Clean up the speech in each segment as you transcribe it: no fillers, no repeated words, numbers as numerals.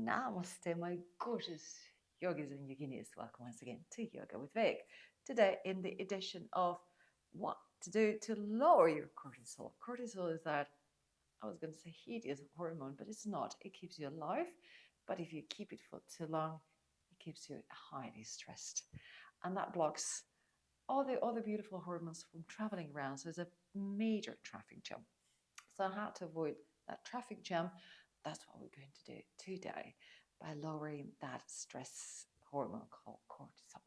Namaste, my gorgeous yogis and yoginis. Welcome once again to Yoga with Vig. Today, in the edition of what to do to lower your cortisol. Cortisol is that, I was going to say hideous hormone, but it's not. It keeps you alive, but if you keep it for too long, it keeps you highly stressed. And that blocks all the other beautiful hormones from traveling around. So it's a major traffic jam. So how to avoid that traffic jam, that's what we're going to do today by lowering that stress hormone called cortisol.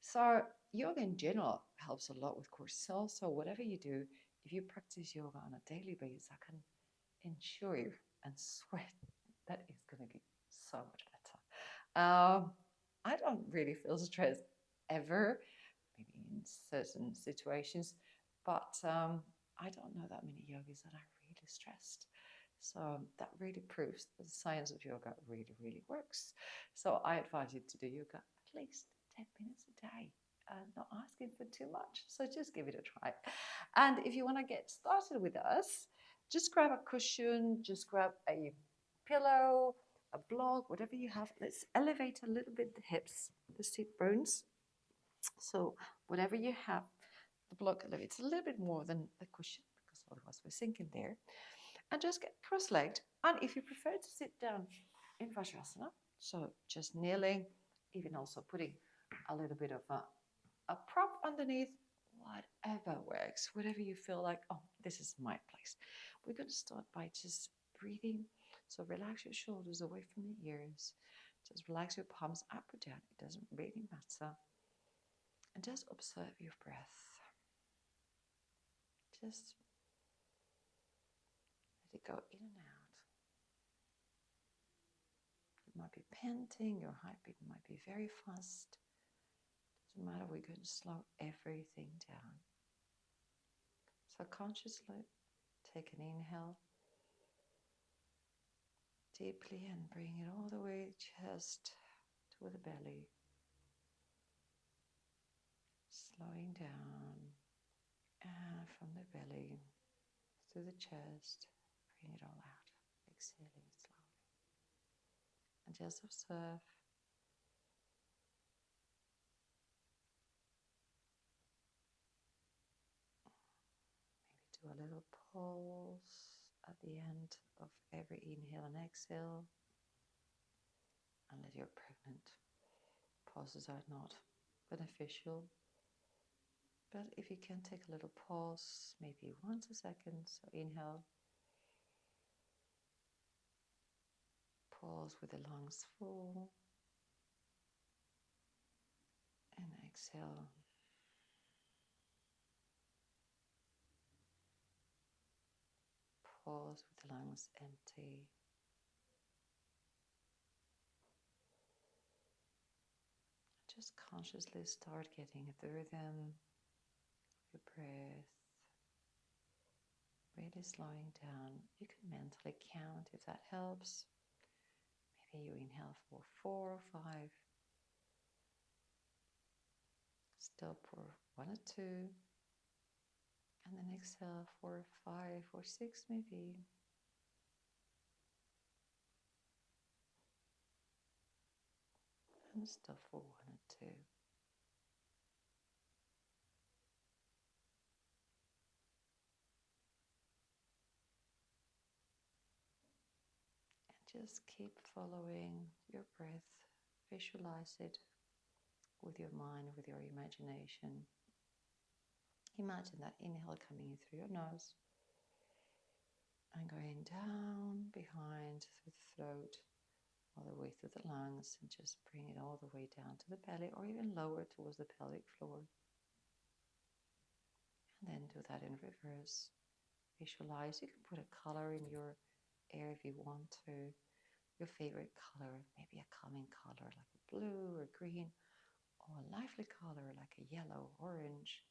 So yoga in general helps a lot with cortisol. So whatever you do, if you practice yoga on a daily basis, I can ensure you and swear that it's going to get so much better. I don't really feel stressed ever, maybe in certain situations, but I don't know that many yogis that are really stressed. So that really proves that the science of yoga really, really works. So I advise you to do yoga at least 10 minutes a day. Not asking for too much. So just give it a try. And if you want to get started with us, just grab a cushion, just grab a pillow, a block, whatever you have. Let's elevate a little bit the hips, the sit bones. So whatever you have, the block elevates a little bit more than the cushion because otherwise we're sinking there. And just get cross-legged. And if you prefer to sit down in Vajrasana, so just kneeling, even also putting a little bit of a prop underneath, whatever works, whatever you feel like, oh, this is my place. We're going to start by just breathing. So relax your shoulders away from the ears. Just relax your palms up or down. It doesn't really matter. And just observe your breath. Just let it go in and out. You might be panting, your heartbeat might be very fast. Doesn't matter, we're going to slow everything down. So consciously take an inhale deeply and bring it all the way chest to the belly. Slowing down, and from the belly to the chest, bring it all out, exhaling slowly. And just observe. Maybe do a little pause at the end of every inhale and exhale. Unless you're pregnant, pauses are not beneficial. But if you can take a little pause, maybe 1 second, so inhale. Pause with the lungs full. And exhale. Pause with the lungs empty. Just consciously start getting the rhythm of your breath. Really slowing down. You can mentally count if that helps. Maybe you inhale for 4 or 5. Stop for 1 or 2. And then exhale for 5 or 6 maybe. And stop for 1 or 2. And just keep following your breath. Visualize it with your mind, with your imagination. Imagine that inhale coming in through your nose and going down behind through the throat, all the way through the lungs, and just bring it all the way down to the belly or even lower towards the pelvic floor. And then do that in reverse. Visualize. You can put a color in your air if you want to. Your favorite color, maybe a calming color like a blue or green, or a lively color like a yellow, orange,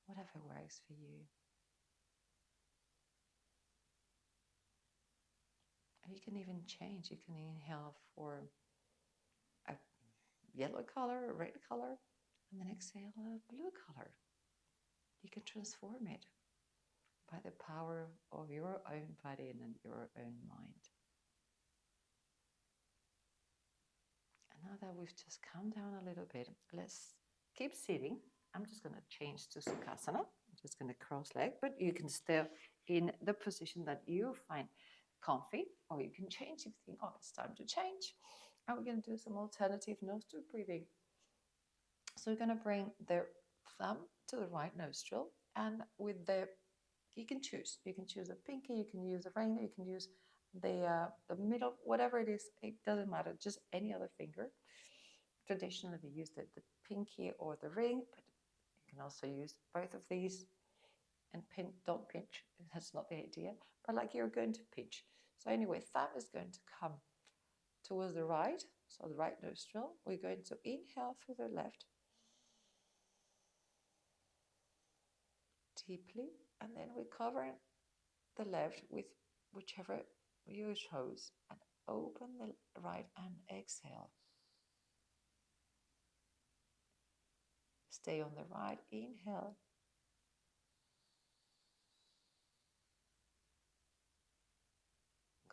whatever works for you. And you can even change. You can inhale for a yellow color, a red color, and then exhale a blue color. You can transform it by the power of your own body and your own mind. that we've just calmed down a little bit, let's keep sitting. I'm just going to change to sukhasana. I'm just going to cross leg, but you can stay in the position that you find comfy, or you can change if you think, oh, it's time to change. And we're going to do some alternative nostril breathing. So we're going to bring the thumb to the right nostril, and with the, you can choose the pinky, you can use the ring, you can use the middle, whatever it is, it doesn't matter, just any other finger. Traditionally they use the pinky or the ring, but you can also use both of these. And don't pinch, that's not the idea, but like you're going to pinch. So anyway, thumb is going to come towards the right, so the right nostril. We're going to inhale through the left deeply, and then we cover the left with whichever you chose, and open the right and exhale. Stay on the right, inhale.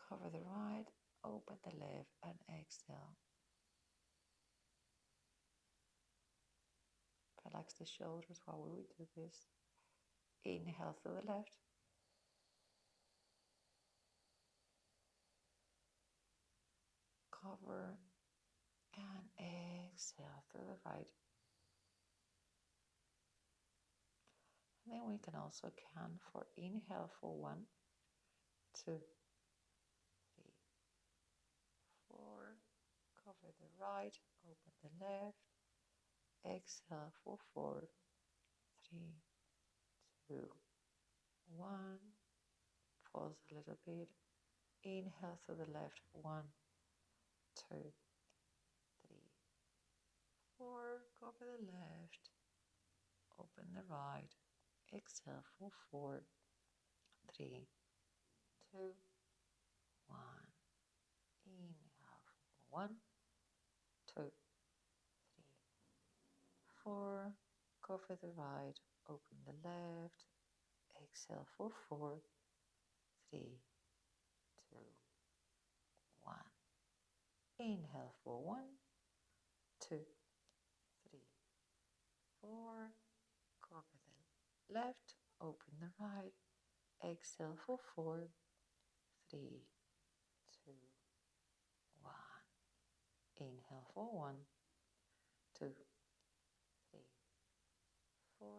Cover the right, open the left and exhale. Relax the shoulders while we do this. Inhale through the left. Cover and exhale through the right. And then we can also count for inhale for 1, 2, 3, 4. Cover the right, open the left. Exhale for 4, 3, 2, 1. Pause a little bit. Inhale through the left. 1, 2, 3, 4. Cover the left. Open the right. Exhale for 4, 3, 2, 1. Inhale for 1, 2, 3, 4. Cover the right. Open the left. Exhale for 4, 3, 2, 1. Inhale for 1, 2, 3, 4. Cover the left, open the right. Exhale for 4, 3, 2, 1. Inhale for 1, 2, 3, 4.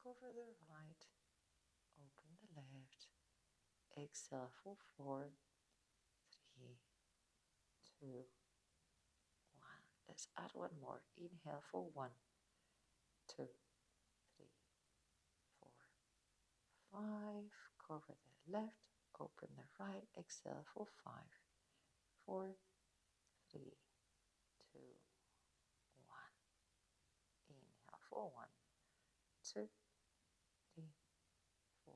Cover the right, open the left. Exhale for 4, 3, 2, 1. Let's add one more. Inhale for 1, 2, 3, 4, 5. Cover the left, open the right. Exhale for 5, 4, 3, 2, 1. Inhale for 1, 2, 3, 4,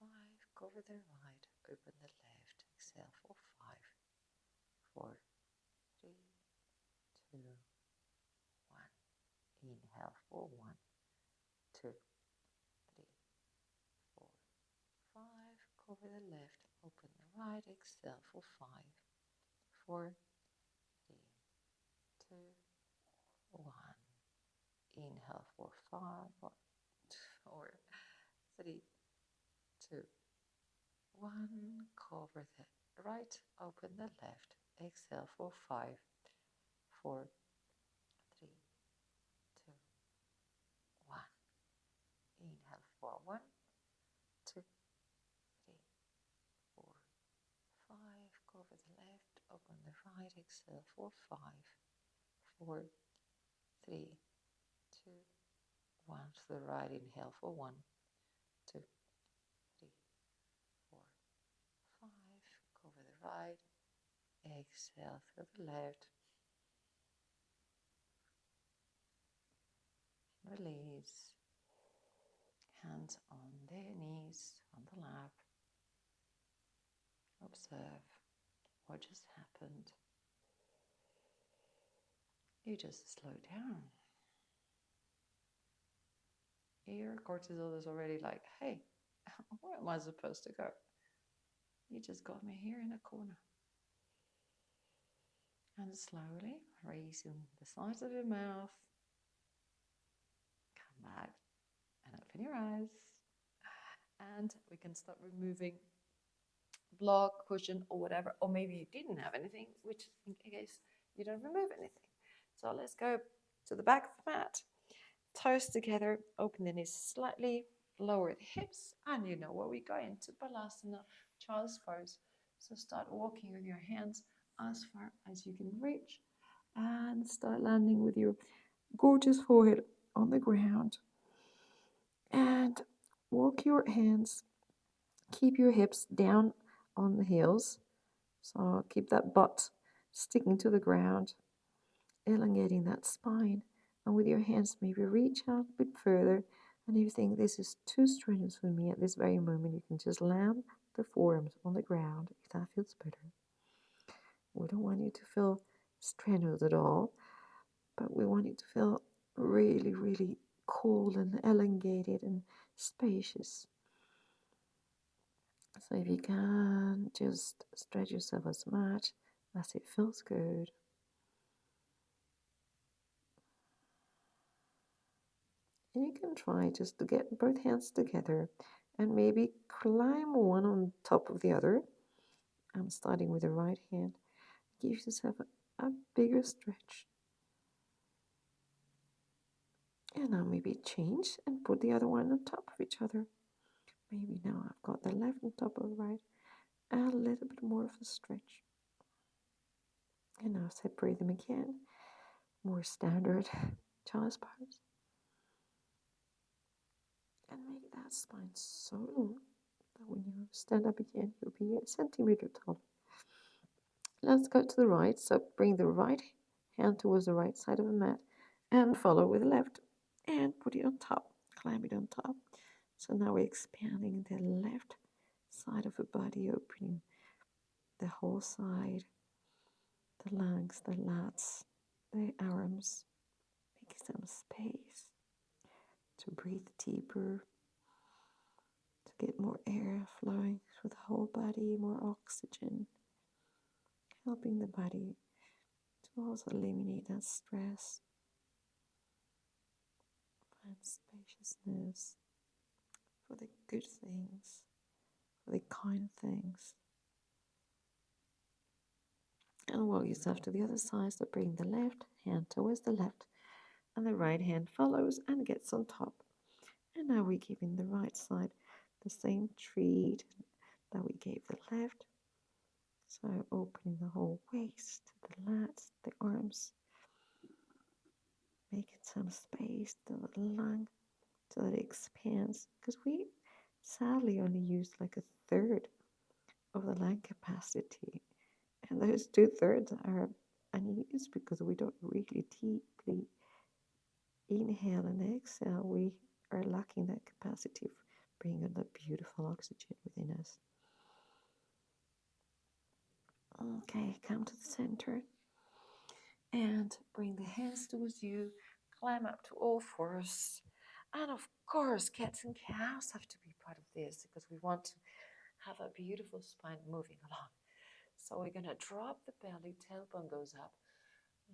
5. Cover the right, open the left. Exhale for 5, 4, 3, 2, 1. Inhale for 1, 2, 3, 4, 5. Cover the left, open the right. Exhale for 5, 4, 3, 2, 1. Inhale for 5, 4, 3, 2, 1. Cover the right, open the left. Exhale for 5, 4, 3, 2, 1. Inhale for 1, 2, 3, 4, 5. Cover the left, open the right. Exhale for 5, 4, 3, 2, 1. To the right, inhale for 1, 2, 3, 4, 5. Cover the right. Exhale through the left. Release. Hands on the knees, on the lap. Observe what just happened. You just slow down. Your cortisol is already like, hey, where am I supposed to go? You just got me here in a corner. And slowly raising the sides of your mouth, come back and open your eyes. And we can start removing block, cushion, or whatever. Or maybe you didn't have anything, which in case you don't remove anything. So let's go to the back of the mat. Toes together, open the knees slightly, lower the hips, and you know where we go into Balasana, child's pose. So start walking with your hands as far as you can reach and start landing with your gorgeous forehead on the ground. And walk your hands, keep your hips down on the heels. So keep that butt sticking to the ground, elongating that spine. And with your hands, maybe reach out a bit further. And if you think this is too strenuous for me at this very moment, you can just land the forearms on the ground if that feels better. We don't want you to feel strenuous at all, but we want you to feel really, really cool and elongated and spacious. So if you can, just stretch yourself as much as it feels good. And you can try just to get both hands together and maybe climb one on top of the other. I'm starting with the right hand. Give yourself a bigger stretch. And now maybe change and put the other one on top of each other. Maybe now I've got the left on top of the right. A little bit more of a stretch. And now separate them again. More standard child's pose. And make that spine so long that when you stand up again, you'll be a centimeter tall. Let's go to the right. So bring the right hand towards the right side of the mat and follow with the left and put it on top. Climb it on top. So now we're expanding the left side of the body, opening the whole side, the lungs, the lats, the arms, making some space to breathe deeper, to get more air flowing through the whole body, more oxygen, helping the body to also eliminate that stress, find spaciousness for the good things, for the kind things. And walk yourself to the other side, so bring the left hand towards the left, and the right hand follows and gets on top. And now we're giving the right side the same treat that we gave the left. So opening the whole waist, the lats, the arms, making some space to the lung so that it expands. Because we sadly only use like a third of the lung capacity. And those 2/3 are unused because we don't really deeply inhale and exhale. We are lacking that capacity of bringing that beautiful oxygen within us. Okay, come to the center and bring the hands towards you. Climb up to all fours. And of course, cats and cows have to be part of this because we want to have a beautiful spine moving along. So we're going to drop the belly, tailbone goes up,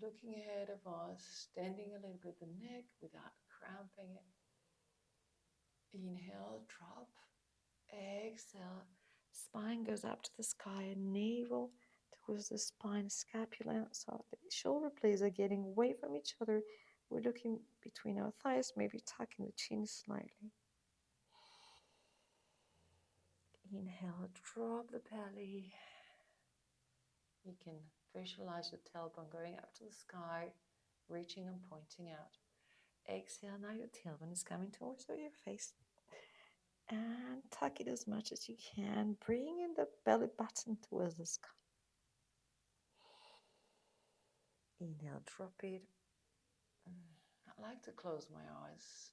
looking ahead of us, standing a little bit the neck without cramping it. Inhale, drop. Exhale, spine goes up to the sky, navel towards the spine, scapula. So the shoulder blades are getting away from each other. We're looking between our thighs, maybe tucking the chin slightly. Inhale, drop the belly. You can visualize your tailbone going up to the sky, reaching and pointing out. Exhale, now your tailbone is coming towards your face. And tuck it as much as you can. Bring in the belly button towards the sky. Inhale, drop it. I like to close my eyes,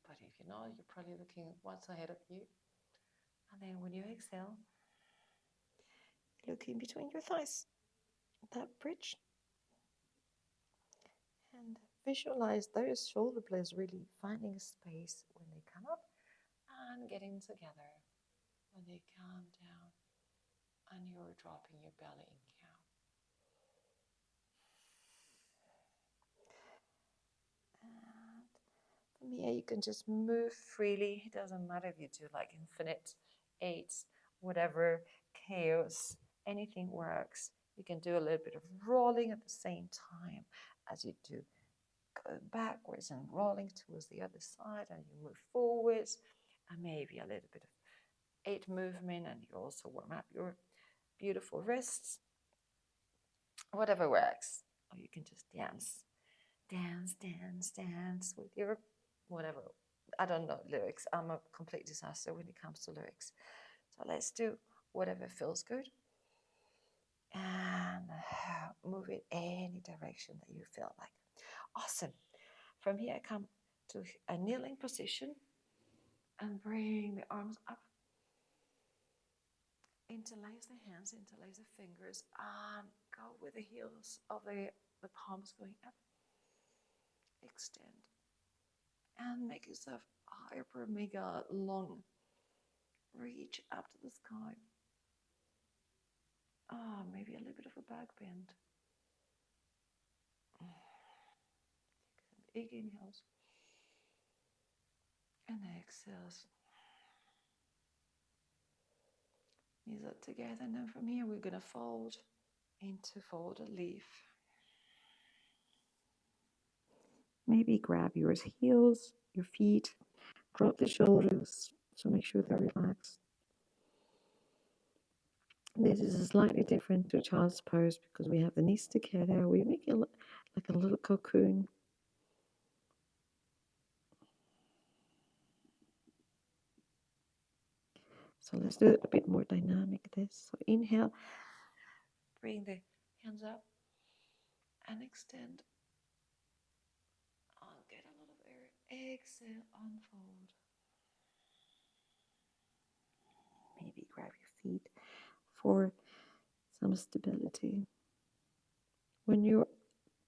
but if you're not, you're probably looking at what's ahead of you. And then when you exhale, look in between your thighs, that bridge. And visualize those shoulder blades really finding space when they come up and getting together when they come down, and you're dropping your belly in cow. here you can just move freely. It doesn't matter if you do like infinite eights, whatever, chaos, anything works. You can do a little bit of rolling at the same time as you do going backwards and rolling towards the other side, and you move forwards, and maybe a little bit of eight movement, and you also warm up your beautiful wrists. Whatever works. Or you can just dance, dance, dance, dance with your whatever. I don't know lyrics. I'm a complete disaster when it comes to lyrics. So let's do whatever feels good. And move it any direction that you feel like. Awesome. From here, come to a kneeling position and bring the arms up. Interlace the hands, interlace the fingers, and go with the heels of the palms going up. Extend. And make yourself hyper mega long. Reach up to the sky. Maybe a little bit of a back bend. Take some big inhales and exhales. Knees up together, and then from here we're gonna fold into folded leaf. Maybe grab your heels, your feet, drop the shoulders, so make sure they're relaxed. This is slightly different to child's pose because we have the knees together. We make it like a little cocoon. So let's do it a bit more dynamic this. So inhale, bring the hands up and extend. Get a lot of air. Exhale, unfold. Maybe grab your feet for some stability. When you're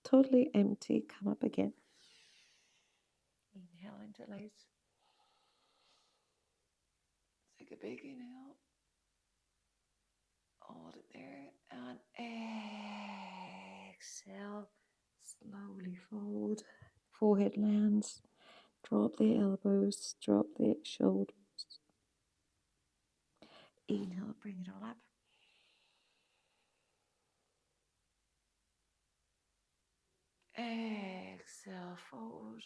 totally empty, come up again. Inhale, interlace. Take a big inhale. Hold it there and exhale. Slowly fold. Forehead lands. Drop the elbows. Drop the shoulders. Inhale, bring it all up. Exhale, fold.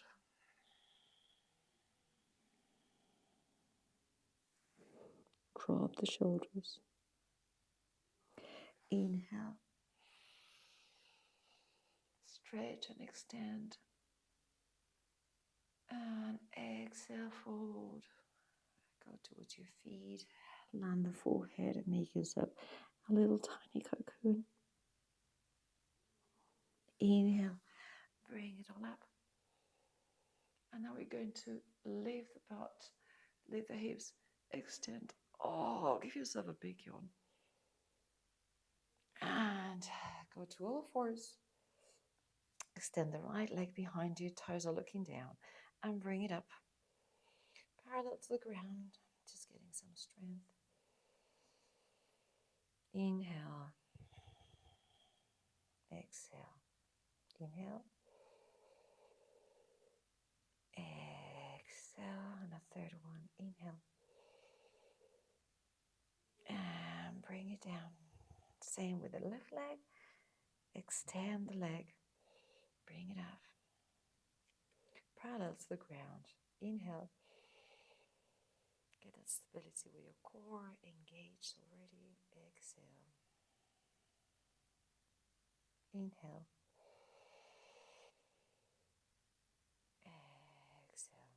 Drop the shoulders. Inhale. Stretch and extend. And exhale, fold. Go towards your feet. Land the forehead and make yourself a little tiny cocoon. Inhale. Bring it all up. And now we're going to leave the butt, leave the hips, extend. Give yourself a big yawn. And go to all fours. Extend the right leg behind you, toes are looking down. And bring it up. Parallel to the ground, just getting some strength. Inhale. Exhale. Inhale. Exhale. And a third one. Inhale. And bring it down. Same with the left leg. Extend the leg. Bring it up. Parallel to the ground. Inhale. Get that stability with your core engaged already. Exhale. Inhale. Exhale.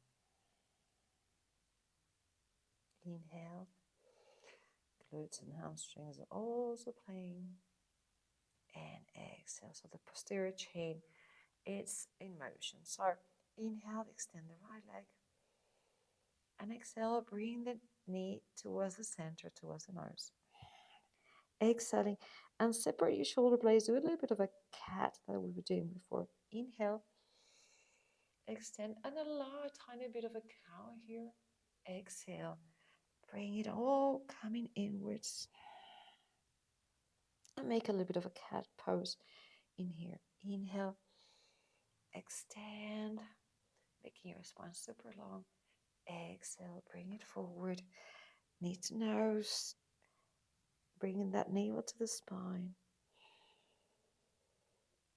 Inhale. Glutes and hamstrings are also playing. And exhale. So the posterior chain, it's in motion. So inhale, extend the right leg. And exhale, bring the knee towards the center, towards the nose. Exhaling and separate your shoulder blades. Do a little bit of a cat that we were doing before. Inhale. Extend and allow a tiny bit of a cow here. Exhale. Bring it all coming inwards. And make a little bit of a cat pose in here. Inhale. Extend. making your spine super long. Exhale, bring it forward, knee to nose, bringing that navel to the spine.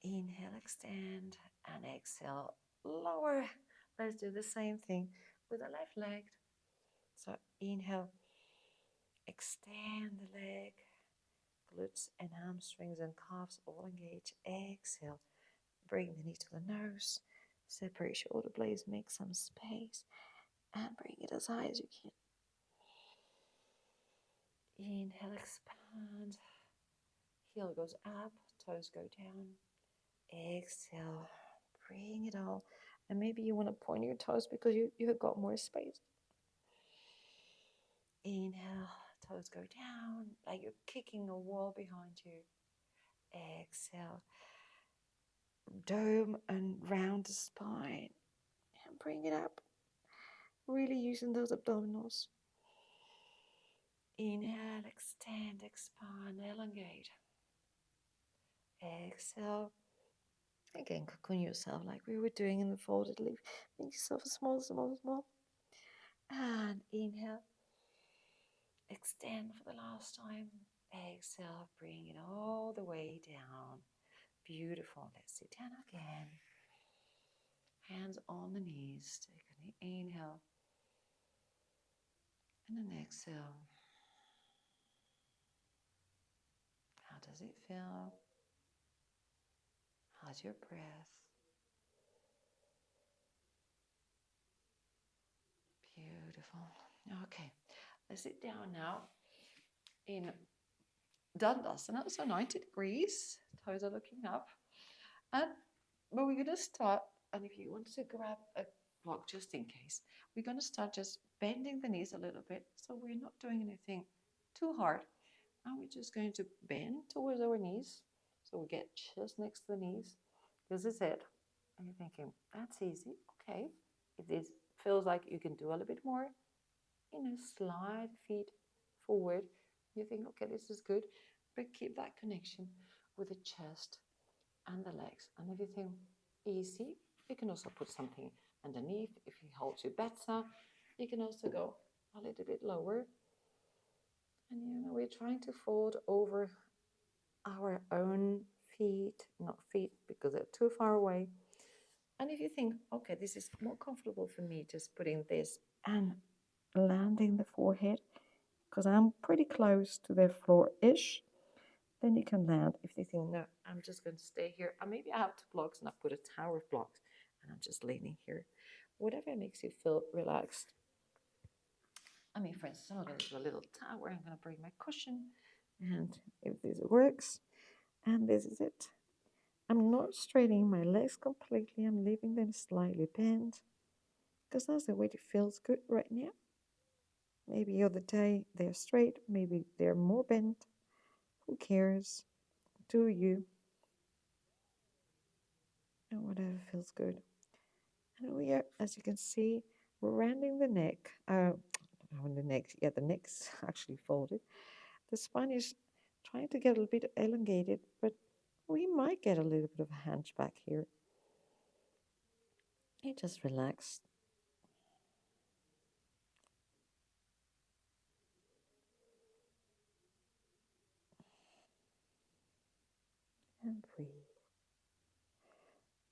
Inhale, extend, and exhale, lower. Let's do the same thing with the left leg. So inhale, extend the leg, glutes and hamstrings and calves all engage. Exhale, bring the knee to the nose, separate shoulder blades, make some space, and bring it as high as you can. Inhale, expand, heel goes up, toes go down. Exhale, bring it all. And maybe you want to point your toes because you have got more space. Inhale, toes go down, like you're kicking a wall behind you. Exhale, dome and round the spine. And bring it up. Really using those abdominals. Inhale, extend, expand, elongate. Exhale. Again, cocoon yourself like we were doing in the folded leaf. Make yourself small, small, small. And inhale. Extend for the last time. Exhale, bring it all the way down. Beautiful. Let's sit down again. Hands on the knees. Take an inhale and an exhale. How does it feel? How's your breath? Beautiful. Okay, let's sit down now in Dandasana, so 90 degrees. Toes are looking up. But we're going to start, and if you want to grab a block just in case, we're going to start just bending the knees a little bit. So we're not doing anything too hard. And we're just going to bend towards our knees. So we get just next to the knees. This is it. And you're thinking, that's easy. Okay. If this feels like you can do a little bit more, slide feet forward. You think, okay, this is good. But keep that connection with the chest and the legs. And if you think easy, you can also put something underneath. If it holds you better, you can also go a little bit lower. And we're trying to fold over our own feet, not feet because they're too far away. And if you think, okay, this is more comfortable for me, just putting this and landing the forehead, because I'm pretty close to the floor-ish, then you can land. If you think, no, I'm just going to stay here, and maybe I have 2 blocks and I put a tower of blocks and I'm just leaning here. Whatever makes you feel relaxed. I mean, for instance, I'm going to do a little tower. I'm going to bring my cushion, and if this works, and this is it. I'm not straightening my legs completely. I'm leaving them slightly bent because that's the way it feels good right now. Maybe the other day they're straight, maybe they're more bent. Who cares? Do you? And whatever feels good. And we are, as you can see, we're rounding the neck. The neck's actually folded. The spine is trying to get a little bit elongated, but we might get a little bit of a hunchback here. You just relax. And breathe.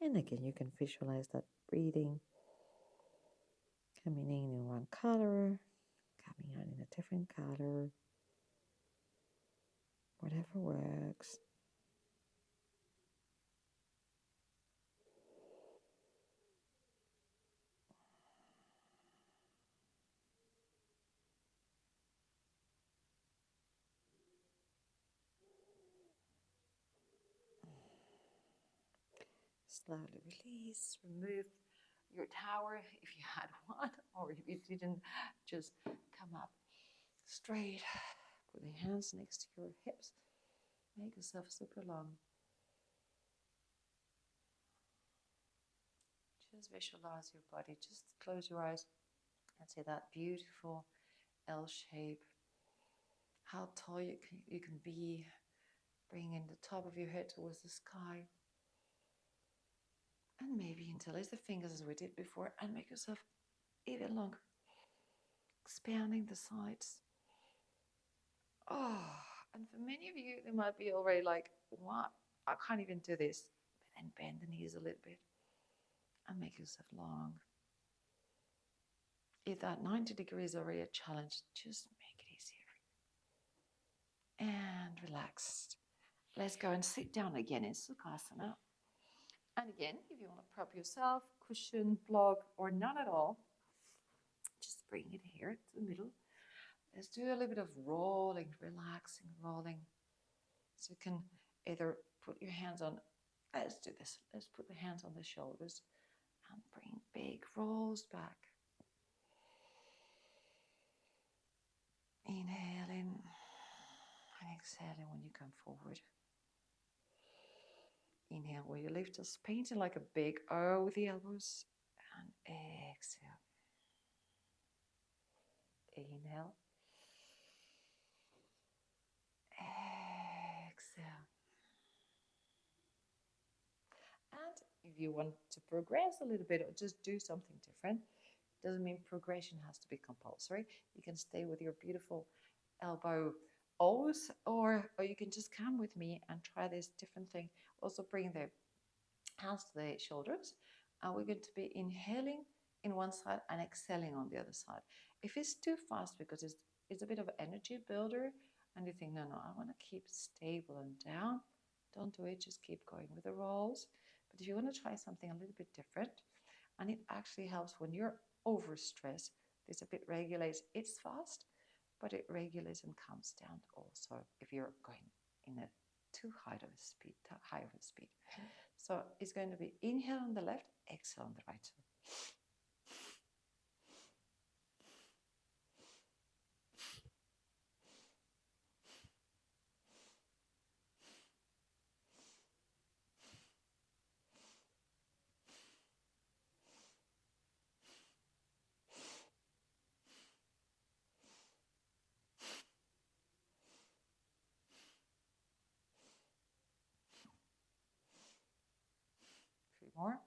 And again, you can visualize that breathing coming in one color, coming out in a different color, whatever works. Slowly release, remove your tower if you had one, or if you didn't, just come up straight. Put the hands next to your hips. Make yourself super long. Just visualize your body. Just close your eyes and see that beautiful L shape. How tall you can be. Bringing the top of your head towards the sky. And maybe interlace the fingers as we did before and make yourself even longer. Expanding the sides. Oh, and for many of you, they might be already like, what? I can't even do this. But then bend the knees a little bit and make yourself long. If that 90 degrees is already a challenge, just make it easier. And relaxed. Let's go and sit down again in sukhasana. And again, if you want to prop yourself, cushion, block, or none at all, just bring it here to the middle. Let's do a little bit of rolling, relaxing, rolling. So you can either put your hands on, let's do this. Let's put the hands on the shoulders and bring big rolls back. Inhaling and exhaling when you come forward. Inhale where you lift us, painting like a big O with the elbows, and exhale. Inhale. Exhale. And if you want to progress a little bit or just do something different, doesn't mean progression has to be compulsory. You can stay with your beautiful elbow O's, or you can just come with me and try this different thing. Also bring the hands to the shoulders, and we're going to be inhaling in one side and exhaling on the other side. If it's too fast because it's a bit of an energy builder and you think, no, I want to keep stable and down, don't do it, just keep going with the rolls. But if you want to try something a little bit different, and it actually helps when you're overstressed, this a bit regulates, it's fast, but it regulates and calms down also if you're going in a too high of a speed. So it's going to be inhale on the left, exhale on the right side. Three more.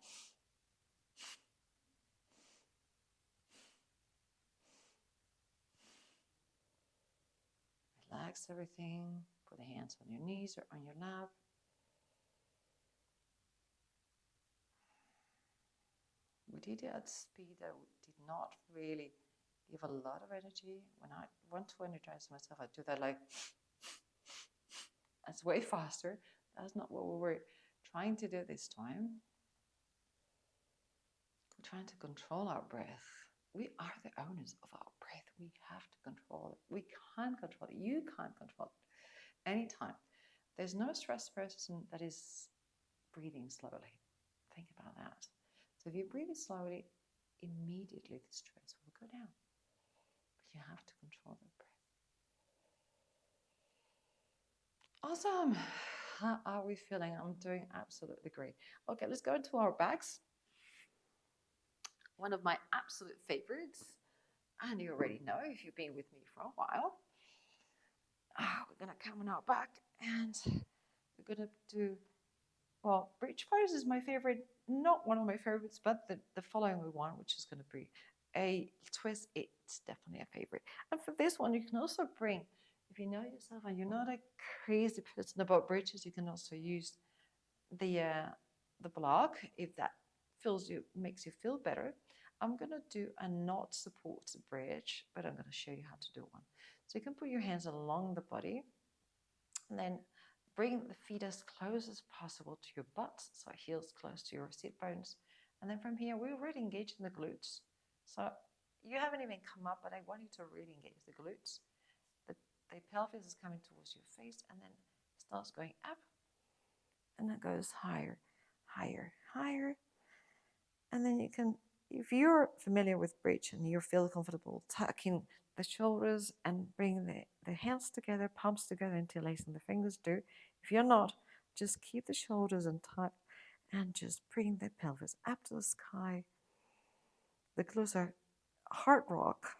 Relax everything. Put the hands on your knees or on your lap. We did it at speed that did not really give a lot of energy. When I want to energize myself, I do that like, it's way faster. That's not what we were trying to do this time. We're trying to control our breath. We are the owners of our breath. We have to control it. We can't control it. You can't control it anytime. There's no stressed person that is breathing slowly. Think about that. So if you breathe slowly, immediately the stress will go down. But you have to control the breath. Awesome. How are we feeling? I'm doing absolutely great. Okay, let's go into our backs. One of my absolute favorites, and you already know if you've been with me for a while. We're going to come on our back and we're going to do, well, bridge pose is my favorite, not one of my favorites, but the following one, which is going to be a twist. It's definitely a favorite. And for this one, you can also bring, if you know yourself and you're not a crazy person about bridges, you can also use the block if that makes you feel better. I'm going to do a not supported bridge, but I'm going to show you how to do one. So you can put your hands along the body and then bring the feet as close as possible to your butt, so heels close to your sit bones. And then from here, we're already engaging the glutes. So you haven't even come up, but I want you to really engage the glutes. The pelvis is coming towards your face and then starts going up and it goes higher, higher, higher. And then you can, if you're familiar with bridge and you feel comfortable tucking the shoulders and bring the hands together, palms together, interlacing the fingers, do. If you're not, just keep the shoulders and tuck and just bring the pelvis up to the sky. The glutes are hard rock.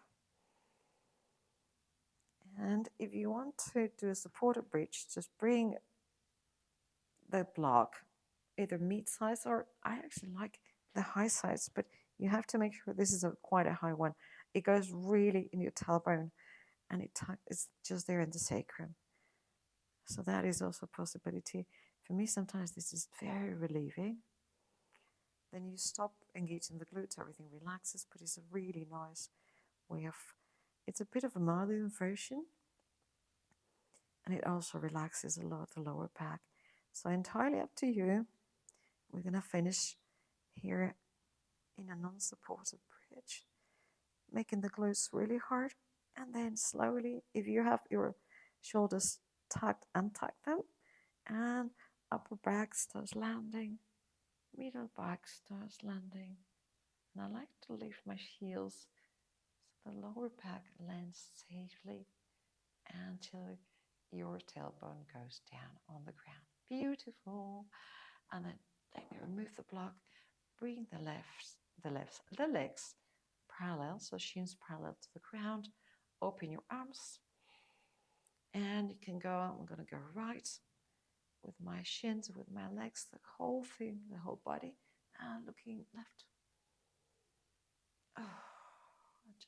And if you want to do a supported bridge, just bring the block either mid-size, or I actually like the high size, but you have to make sure this is quite a high one. It goes really in your tailbone, and it's just there in the sacrum. So that is also a possibility. For me, sometimes this is very relieving. Then you stop engaging the glutes, everything relaxes, but it's a really nice way of, it's a bit of a milder version, and it also relaxes a lot the lower back. So entirely up to you. We're going to finish here in a non-supported bridge, making the glutes really hard, and then slowly, if you have your shoulders tucked, untuck them, and upper back starts landing, middle back starts landing, and I like to lift my heels so the lower back lands safely until your tailbone goes down on the ground. Beautiful. And then let me remove the block. Bring the legs parallel, so shins parallel to the ground. Open your arms, and you can go. I'm going to go right with my shins, with my legs, the whole thing, the whole body, and looking left. Oh,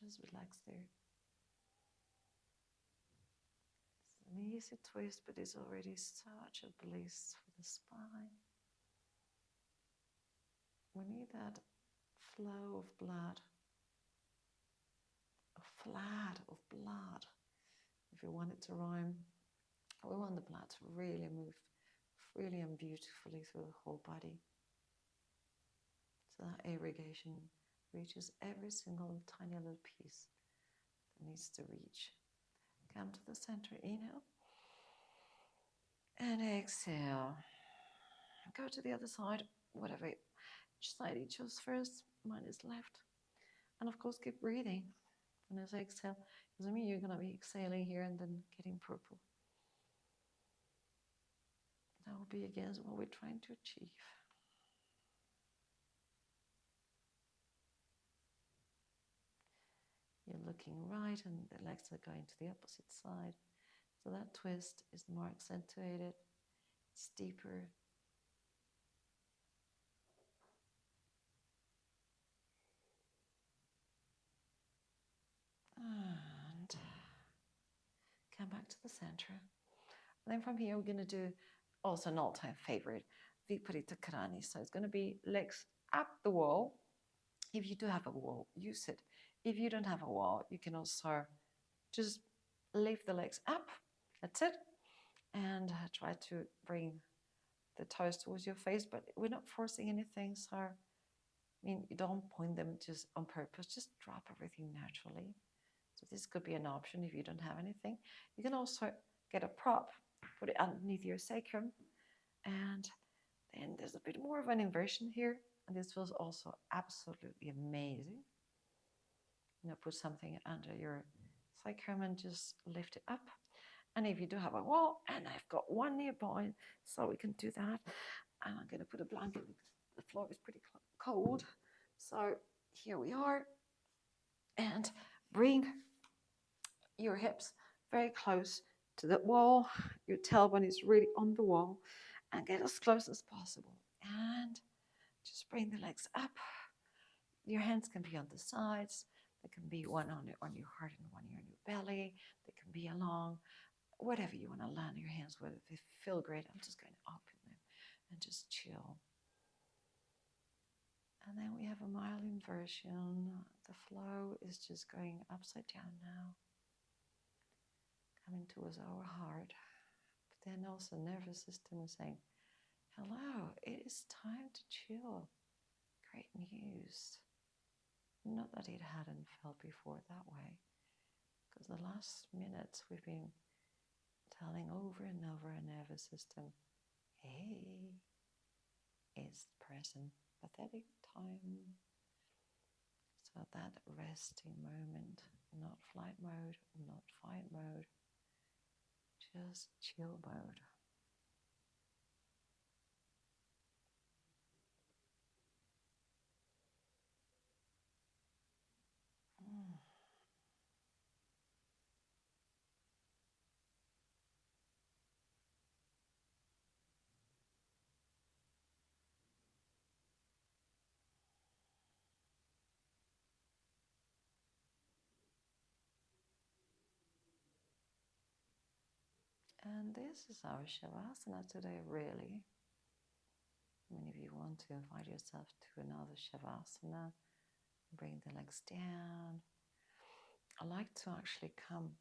just relax there. It's an easy twist, but it's already such a bliss for the spine. We need that flow of blood, a flood of blood. If you want it to rhyme, we want the blood to really move freely and beautifully through the whole body. So that irrigation reaches every single tiny little piece that needs to reach. Come to the center, inhale. And exhale. Go to the other side, whatever side you choose first. Mine is left. And of course, keep breathing. And as I exhale, doesn't mean you're going to be exhaling here and then getting purple. That will be against what we're trying to achieve. You're looking right, and the legs are going to the opposite side. So that twist is more accentuated, it's deeper. And come back to the center. And then from here, we're going to do also an all-time favorite, Viparita Karani. So it's going to be legs up the wall. If you do have a wall, use it. If you don't have a wall, you can also just lift the legs up. That's it. And try to bring the toes towards your face, but we're not forcing anything. So, I mean, you don't point them just on purpose, just drop everything naturally. So this could be an option if you don't have anything. You can also get a prop, put it underneath your sacrum, and then there's a bit more of an inversion here, and this feels also absolutely amazing. Put something under your sacrum and just lift it up. And if you do have a wall, and I've got one nearby, so we can do that. And I'm going to put a blanket. The floor is pretty cold. So here we are. And bring your hips very close to the wall. Your tailbone is really on the wall. And get as close as possible. And just bring the legs up. Your hands can be on the sides. There can be one on your heart and one on your belly. They can be along. Whatever you want to land your hands with, if they feel great, I'm just going to open them and just chill. And then we have a mild inversion. The flow is just going upside down now, coming towards our heart. But then also nervous system is saying, hello, it is time to chill. Great news. Not that it hadn't felt before that way, because the last minutes we've been telling over and over our nervous system, hey, it's parasympathetic time. So that resting moment, not flight mode, not fight mode, just chill mode. And this is our shavasana today, really. I mean, if you want to invite yourself to another shavasana, bring the legs down. I like to actually come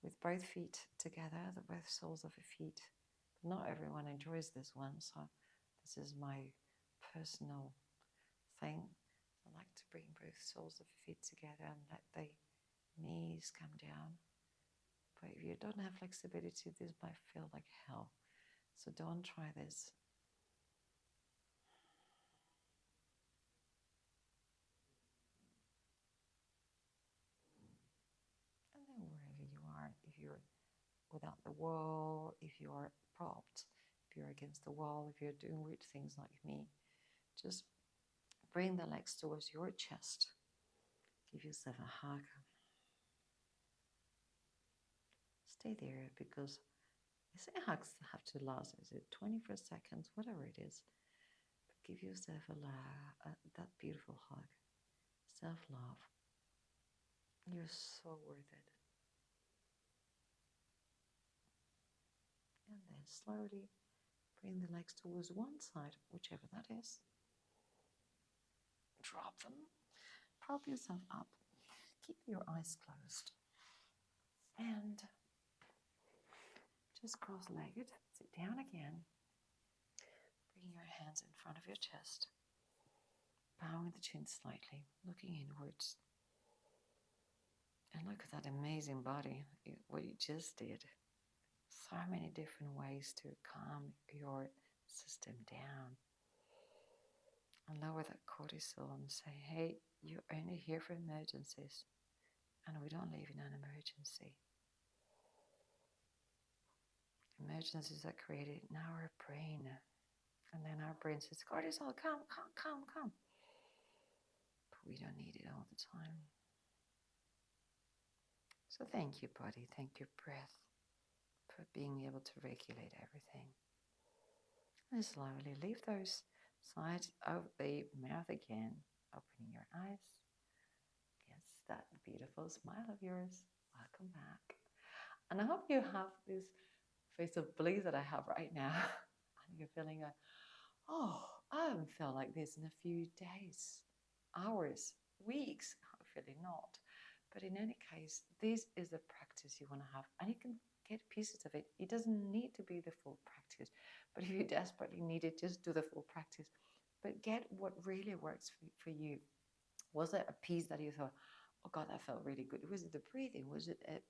with both feet together, the both soles of the feet. Not everyone enjoys this one, so this is my personal thing. I like to bring both soles of the feet together and let the knees come down. But if you don't have flexibility, this might feel like hell. So don't try this. And then wherever you are, if you're without the wall, if you're propped, if you're against the wall, if you're doing weird things like me, just bring the legs towards your chest. Give yourself a hug. Stay there because I say hugs have to last, is it 24 seconds, whatever it is. But give yourself that beautiful hug. Self-love. You're so worth it. And then slowly bring the legs towards one side, whichever that is. Drop them. Prop yourself up. Keep your eyes closed. And just cross-legged. Sit down again. Bring your hands in front of your chest. Bowing the chin slightly, looking inwards. And look at that amazing body, what you just did. So many different ways to calm your system down. And lower that cortisol and say, hey, you're only here for emergencies. And we don't live in an emergency. Emergencies are created in our brain. And then our brain says, cortisol, come. But we don't need it all the time. So thank you, body. Thank you, breath, for being able to regulate everything. And slowly leave those sides of the mouth again, opening your eyes. Yes, that beautiful smile of yours. Welcome back. And I hope you have this face of bliss that I have right now. And you're feeling like, oh, I haven't felt like this in a few days, hours, weeks. Hopefully not. But in any case, this is the practice you want to have. And you can get pieces of it. It doesn't need to be the full practice. But if you desperately need it, just do the full practice. But get what really works for you. Was it a piece that you thought, oh God, that felt really good? Was it the breathing? Was it a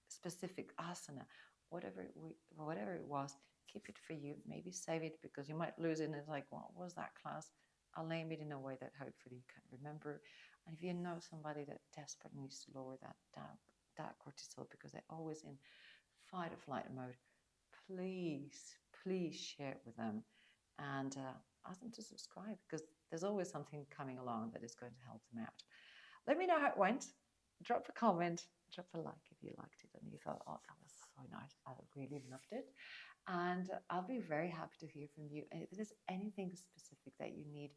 specific asana? Whatever it was, keep it for you. Maybe save it because you might lose it and it's like, what was that class? I'll name it in a way that hopefully you can remember. And if you know somebody that desperately needs to lower that cortisol because they're always in fight or flight mode, please share it with them and ask them to subscribe because there's always something coming along that is going to help them out. Let me know how it went. Drop a comment, drop a like if you liked it and you thought, oh, that was so nice. I really loved it. And I'll be very happy to hear from you. And if there's anything specific that you need,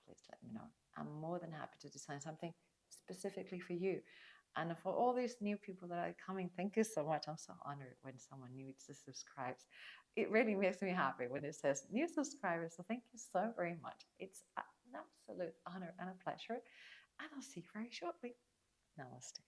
please let me know. I'm more than happy to design something specifically for you. And for all these new people that are coming, thank you so much. I'm so honored when someone new subscribes. It really makes me happy when it says new subscribers. So thank you so very much. It's an absolute honor and a pleasure. And I'll see you very shortly. Namaste.